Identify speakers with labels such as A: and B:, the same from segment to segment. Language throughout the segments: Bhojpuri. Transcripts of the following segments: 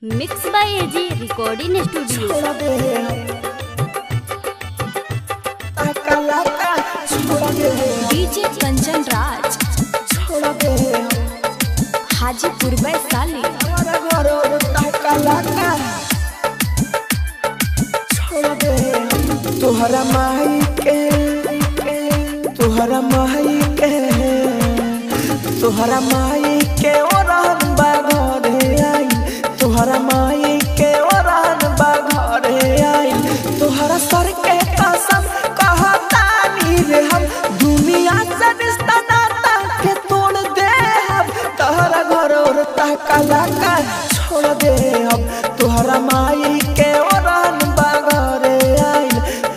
A: Mix by AG recording studio. DJ Kanchan Raj Hajipur Vaishali.
B: तुहरा माई के तुहरा माई के तुहरा माई के ओरहन बाघरे आई तुहरा माई के ओरहन बाघरे आई तुहरा सर के कसम कहतानी रे हम दुनिया से रिश्ता नाता के तोड़ दे हम तहरा घर और तहकला का छोड़ दे हम तुहरा माई के ओरहन बाघरे आई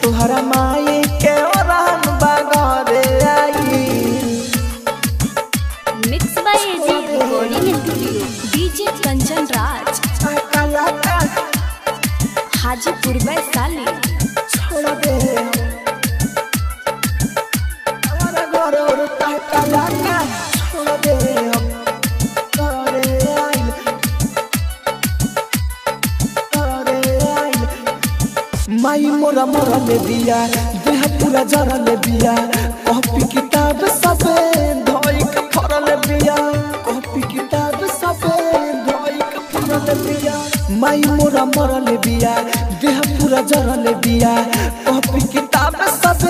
B: तुहरा माई के ओरहन बाघरे आई।
A: Mix by AG recording studio. DJ Kanchan Raj Hajipur Vaishali.
B: छोड़ दे हमारा घर और तहकला का छोड़ दे हम करे आइल माई मोरा मोरा ले दिया देह पूरा जरा ले दिया कॉपी किताब सब धोई के फर ले दिया कॉपी किताब सब धोई के फर ले दिया माई मोरा मोरा ले दिया देह पूरा जरा ले दिया कॉपी किताब सब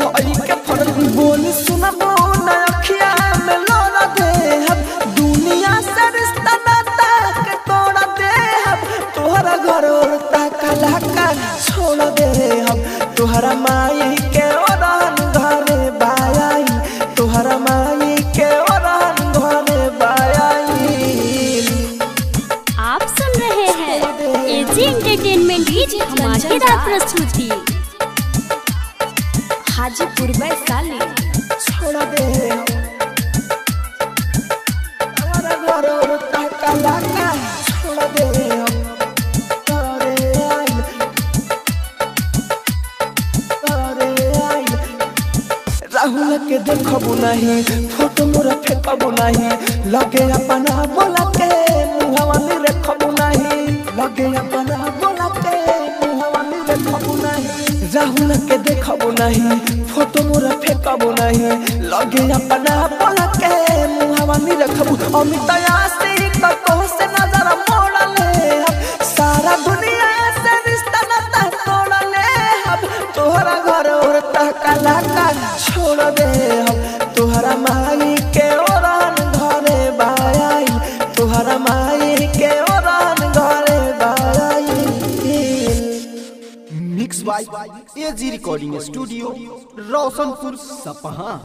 B: धोई के फर बोल सुना बोल अखिया में लोरा दे हम दुनिया से रिश्ता नाता के तोड़ दे हम तोहरा घर और तहकला का छोड़ दे हम तुहरा माई के ओरहन घरे बाई तुहरा माई के ओरहन घरे बाई।
A: आप सुन रहे हैं एजी एंटरटेनमेंट की धमाकेदार प्रस्तुति। हाजीपुर वैशाली।
B: छोड़ दे हमारा घर और तहकला का छोड़ दे हम करे आइल राहुल के देखबू नहीं फोटो मोरा फेंकबू नहीं लगे अपना बोला के मुहवा में रखबू नहीं लगे अपना बोला के मुहवा में रखबू नहीं राहुल के देखबू नहीं फोटो मोरा फेंकबू नहीं लगे अपना बोला के मुहवा में रखबू अमित आशी का तो से नजर मोड़ ले सारा दुनिया से रिश्ता नाता तोड़ ले हम तोहरा घर और तहकला का छोड़ दे हम तुहरा माई के ओरहन घरे बाई तुहरा माई के ओरहन घरे बाई।
C: Mix by AG recording studio Roshanpur Sapaha.